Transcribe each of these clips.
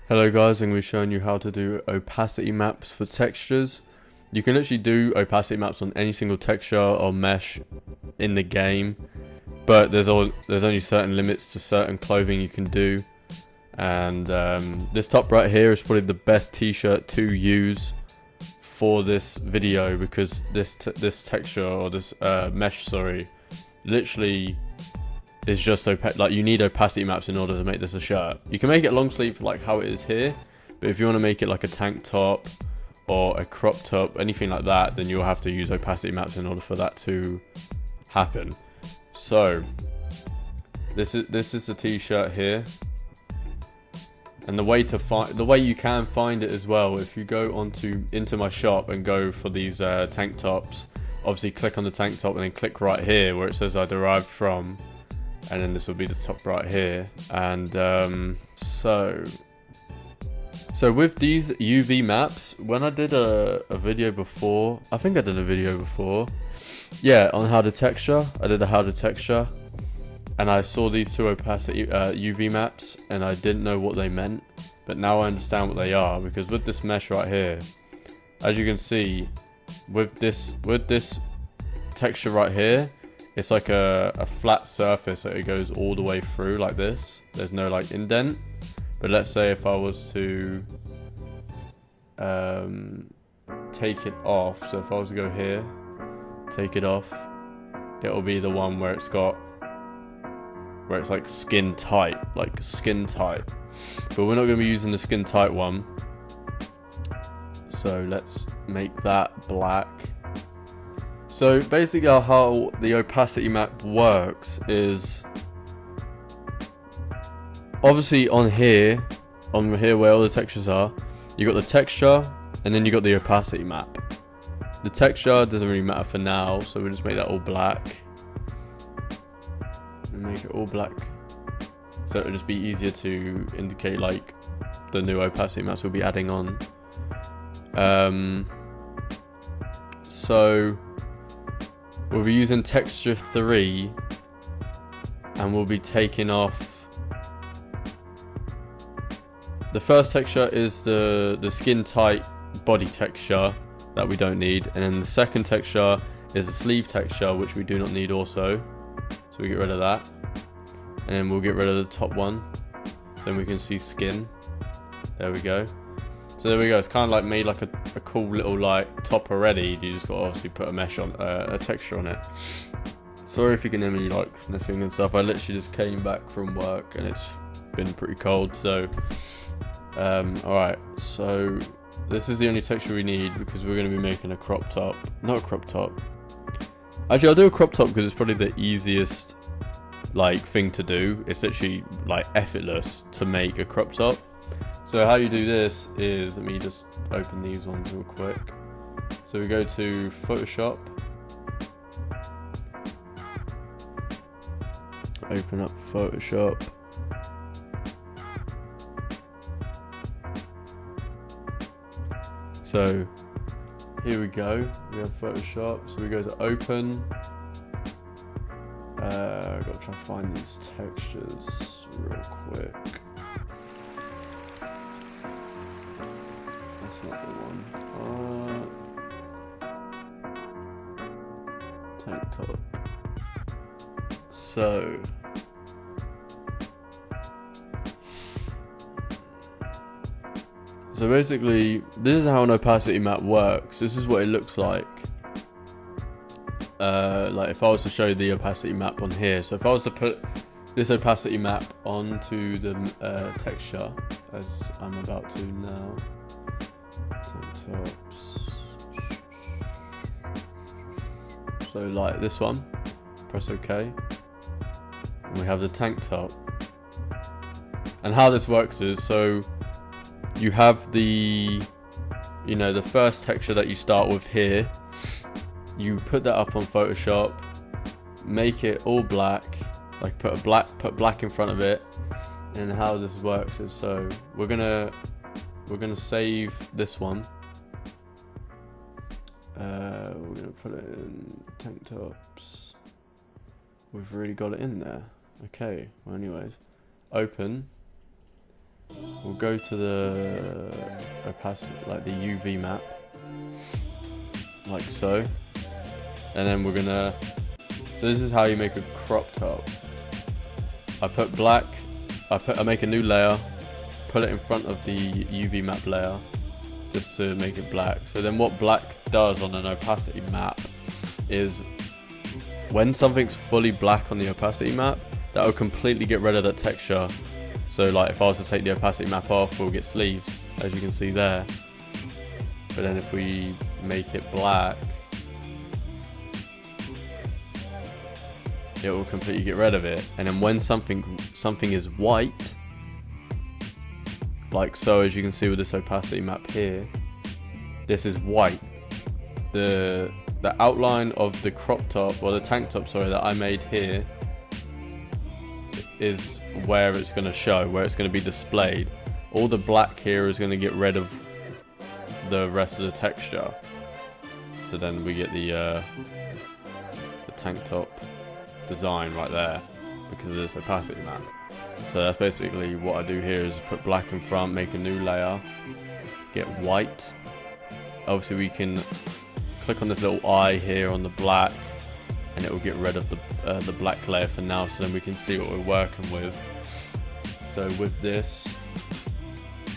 Hello guys, I'm going to be showing you how to do opacity maps for textures. You can literally do opacity maps on any single texture or mesh in the game, but there's only certain limits to certain clothing you can do. And this top right here is probably the best t-shirt to use for this video, because this texture, or this mesh, sorry, literally is just like you need opacity maps in order to make this a shirt. You can make it long sleeve like how it is here, but if you want to make it like a tank top or a crop top, anything like that, then you'll have to use opacity maps in order for that to happen. So this is the t-shirt here, and the way you can find it as well, if you go into my shop and go for these tank tops, obviously click on the tank top and then click right here where it says I derived from, and then this will be the top right here. And so with these UV maps, when I did a video before, I think I did a video before, yeah, on how to texture, I did the how to texture, and I saw these two opacity UV maps and I didn't know what they meant, but now I understand what they are, because with this mesh right here, as you can see, with this texture right here, it's like a flat surface that it goes all the way through like this. There's no like indent. But let's say if I was to take it off, so if I was to go here, take it off, it'll be the one where it's like skin tight, but we're not going to be using the skin tight one. So let's make that black. So basically how the opacity map works is, obviously on here where all the textures are, you got the texture and then you got the opacity map. The texture doesn't really matter for now, so we'll just make that all black. And make it all black, so it'll just be easier to indicate like the new opacity maps we'll be adding on. So we'll be using texture 3, and we'll be taking off the first texture is the skin tight body texture that we don't need, and then the second texture is the sleeve texture, which we do not need also, so we get rid of that, and then we'll get rid of the top one, so then we can see skin. There we go. So there we go. It's kind of like made like a cool little like top already. You just got to obviously put a mesh on, a texture on it. Sorry if you can hear me like sniffing and stuff. I literally just came back from work and it's been pretty cold. So, alright. So this is the only texture we need, because we're going to be making a crop top. Not a crop top. Actually, I'll do a crop top because it's probably the easiest like thing to do. It's literally like effortless to make a crop top. So how you do this is, let me just open these ones real quick. So we go to Photoshop, open up Photoshop, so here we go, we have Photoshop, so we go to open, I've got to try and find these textures real quick. That's not the one. Tank top. So basically, this is how an opacity map works. This is what it looks like. Like if I was to show the opacity map on here, so if I was to put this opacity map onto the texture, as I'm about to now. Tops. So like this one, press OK, and we have the tank top. And how this works is, so you have the first texture that you start with here, you put that up on Photoshop, make it all black, like put black in front of it. And how this works is, so we're gonna save this one. We're gonna put it in tank tops. We've already got it in there. Okay, well anyways, open, we'll go to the opacity, like the UV map, like so, and then we're gonna, so this is how you make a crop top. I put black, I make a new layer, put it in front of the UV map layer, just to make it black. So then what black does on an opacity map is, when something's fully black on the opacity map, that will completely get rid of that texture. So like if I was to take the opacity map off, we'll get sleeves, as you can see there. But then if we make it black, it will completely get rid of it. And then when something is white, like so, as you can see with this opacity map here, this is white. The outline of the crop top, or the tank top, sorry, that I made here is where it's going to show, where it's going to be displayed. All the black here is going to get rid of the rest of the texture. So then we get the tank top design right there because of this opacity map. So that's basically what I do here, is put black in front, make a new layer, get white. Obviously we can click on this little eye here on the black and it will get rid of the black layer for now, so then we can see what we're working with. So with this,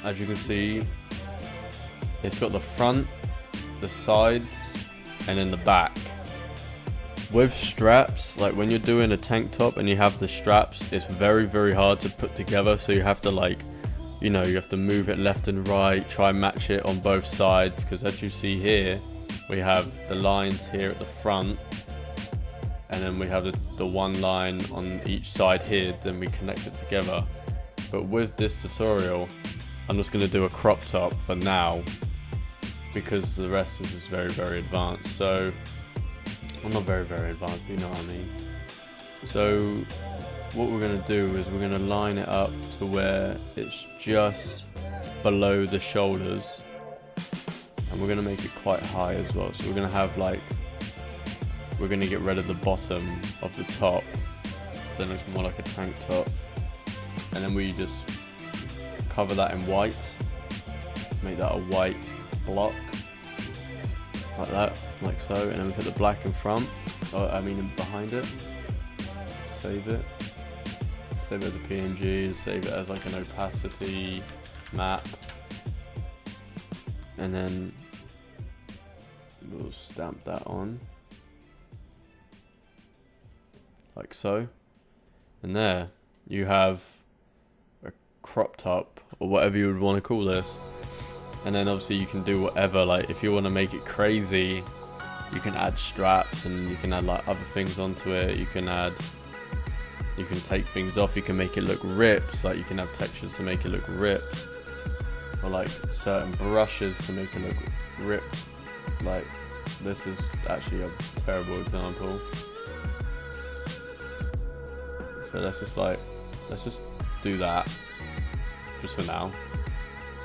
as you can see, it's got the front, the sides, and then the back. With straps, like when you're doing a tank top and you have the straps, it's very, very hard to put together. So you have to, like, you know, you have to move it left and right, try and match it on both sides, because as you see here, we have the lines here at the front, and then we have the one line on each side here, then we connect it together. But with this tutorial, I'm just going to do a crop top for now, because the rest is just very, very advanced. So, well, not very, very advanced, but you know what I mean. So what we're going to do is we're going to line it up to where it's just below the shoulders, and we're going to make it quite high as well. So we're going to have, like, we're going to get rid of the bottom of the top, so it looks more like a tank top, and then we just cover that in white, make that a white block like that, like so, and then we put the black in front, or I mean behind it. Save it as a PNG, save it as like an opacity map, and then we'll stamp that on like so, and there you have a crop top, or whatever you would want to call this. And then obviously you can do whatever, like if you want to make it crazy, you can add straps and you can add like other things onto it. You can take things off, you can make it look ripped, like you can have textures to make it look ripped, or like certain brushes to make it look ripped. Like this is actually a terrible example. So let's just do that just for now.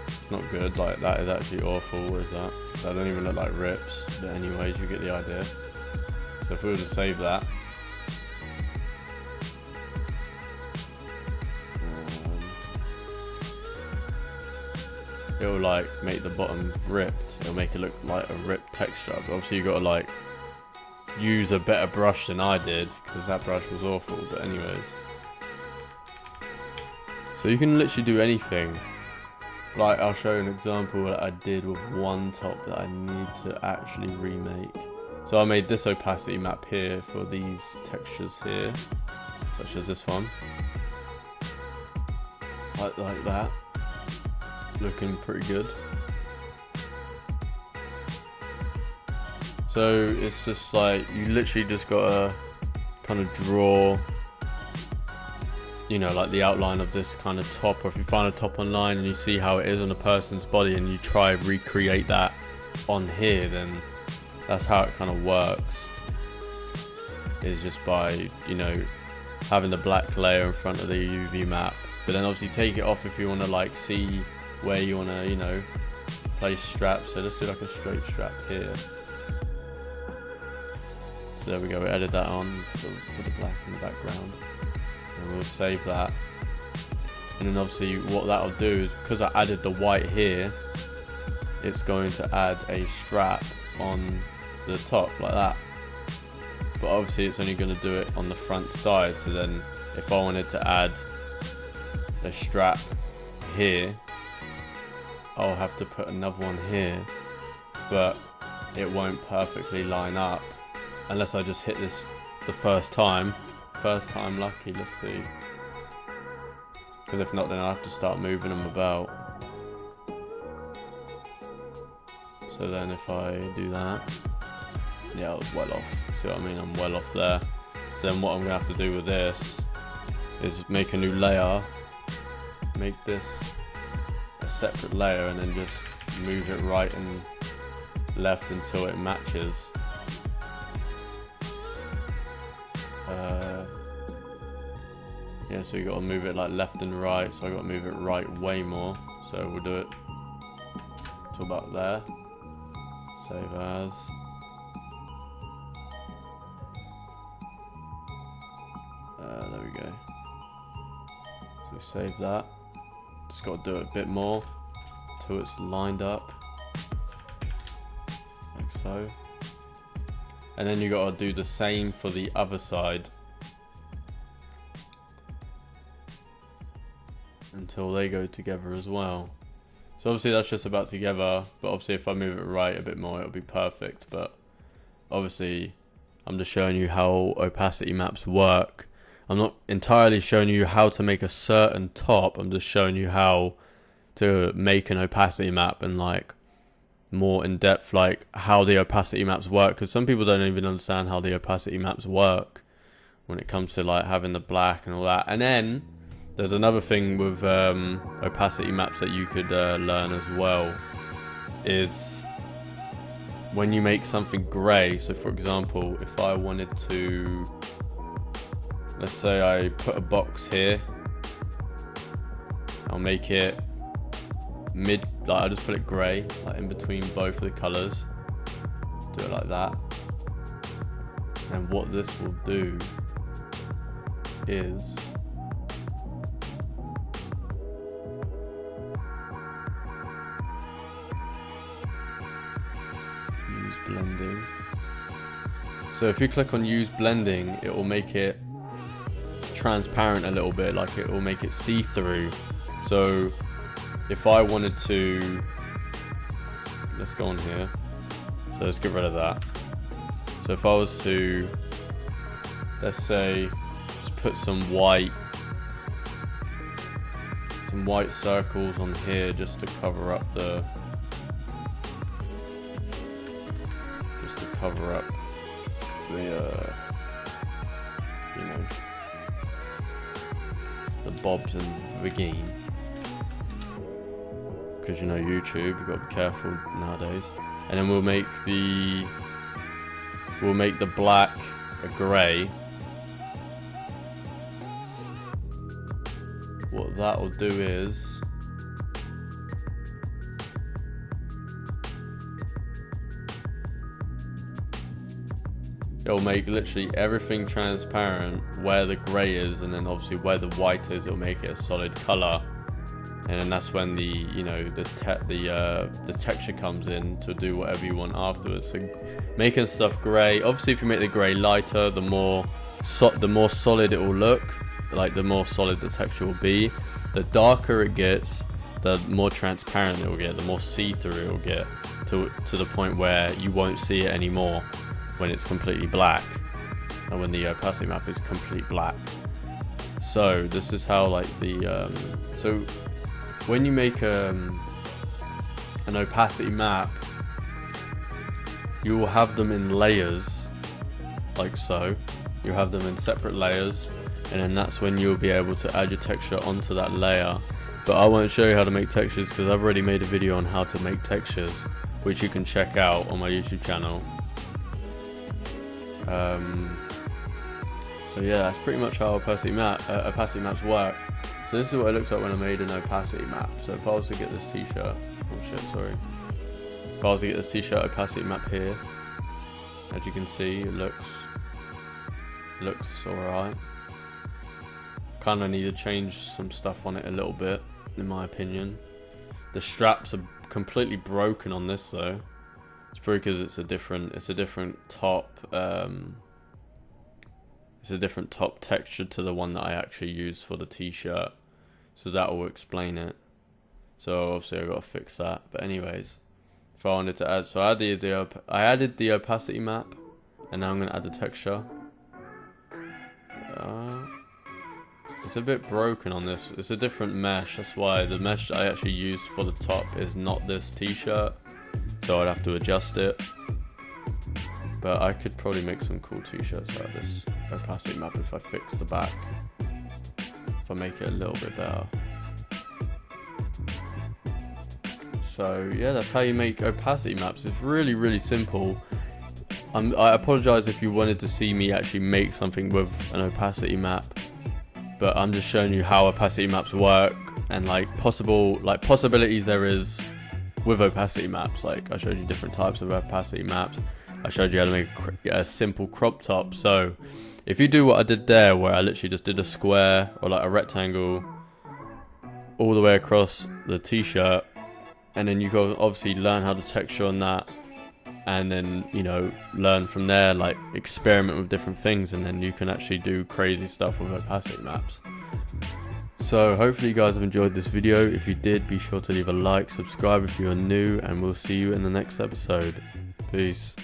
It's not good, like that is actually awful. What is that? That don't even look like rips, but anyways, you get the idea. So if we were to save that, it'll like make the bottom ripped. It'll make it look like a ripped texture, but obviously you got to like use a better brush than I did, because that brush was awful. But anyways, so you can literally do anything. Like I'll show you an example that I did with one top that I need to actually remake. So I made this opacity map here for these textures here, such as this one, like that, looking pretty good. So it's just like, you literally just gotta kind of draw, you know, like the outline of this kind of top, or if you find a top online and you see how it is on a person's body and you try and recreate that on here, then that's how it kind of works, is just by, you know, having the black layer in front of the UV map, but then obviously take it off if you want to like see where you want to, you know, place straps. So let's do like a straight strap here. So there we go, we added that on, put the black in the background. And we'll save that. And then obviously what that'll do is, because I added the white here, it's going to add a strap on the top like that. But obviously it's only going to do it on the front side. So then if I wanted to add a strap here, I'll have to put another one here, but it won't perfectly line up unless I just hit this the first time. First time lucky, let's see. Because if not, then I'll have to start moving them about. So then if I do that, yeah, I was well off. See what I mean? I'm well off there. So then what I'm going to have to do with this is make a new layer, make this a separate layer, and then just move it right and left until it matches. Yeah, so you got to move it like left and right, so I got to move it right way more. So we'll do it to about there. Save as. There we go. So save that. Just got to do it a bit more till it's lined up, like so. And then you got to do the same for the other side until they go together as well. So obviously that's just about together, but obviously if I move it right a bit more, it'll be perfect. But obviously I'm just showing you how opacity maps work. I'm not entirely showing you how to make a certain top. I'm just showing you how to make an opacity map and like more in depth, like how the opacity maps work, because some people don't even understand how the opacity maps work when it comes to like having the black and all that. And then there's another thing with opacity maps that you could learn as well, is when you make something grey. So for example, if I wanted to, let's say I put a box here, I'll make it mid, like I'll just put it grey, like in between both of the colours, do it like that. And what this will do is use blending. So if you click on use blending, it will make it transparent a little bit, like it will make it see-through. So if I wanted to, let's go on here, so let's get rid of that. So if I was to, let's say, just put some white circles on here just to cover up the, you know, the bobs and vagine. Because you know YouTube, you've got to be careful nowadays. And then we'll make the black a grey. What that will do is it'll make literally everything transparent where the grey is, and then obviously where the white is, it'll make it a solid colour. And then that's when the, you know, the texture comes in to do whatever you want afterwards. So making stuff grey, obviously if you make the grey lighter, the more solid it will look, like the more solid the texture will be. The darker it gets, the more transparent it will get, the more see-through it will get, to the point where you won't see it anymore when it's completely black, and when the opacity map is complete black. So this is how like the so when you make an opacity map, you will have them in layers, like so. You have them in separate layers, and then that's when you'll be able to add your texture onto that layer. But I won't show you how to make textures because I've already made a video on how to make textures, which you can check out on my YouTube channel. So yeah, that's pretty much how opacity maps work. So this is what it looks like when I made an opacity map. So if I was to get this t-shirt, oh shit, sorry. If I was to get this t-shirt opacity map here, as you can see, it looks alright. kind of need to change some stuff on it a little bit, in my opinion. The straps are completely broken on this though. It's probably because it's a different top. It's a different top texture to the one that I actually used for the t-shirt, so that will explain it. So obviously I got to fix that. But anyways, if I wanted to add, so I added the opacity map, and now I'm gonna add the texture. It's a bit broken on this. It's a different mesh. That's why the mesh I actually used for the top is not this t-shirt, so I'd have to adjust it. But I could probably make some cool t-shirts out of this opacity map if I fix the back. If I make it a little bit better. So yeah, that's how you make opacity maps. It's really, really simple. I apologize if you wanted to see me actually make something with an opacity map, but I'm just showing you how opacity maps work and like possibilities there is with opacity maps. Like I showed you different types of opacity maps. I showed you how to make a simple crop top. So if you do what I did there, where I literally just did a square or like a rectangle all the way across the t-shirt, and then you go obviously learn how to texture on that, and then, you know, learn from there, like experiment with different things, and then you can actually do crazy stuff with opacity maps. So hopefully you guys have enjoyed this video. If you did, be sure to leave a like, subscribe if you are new, and we'll see you in the next episode. Peace.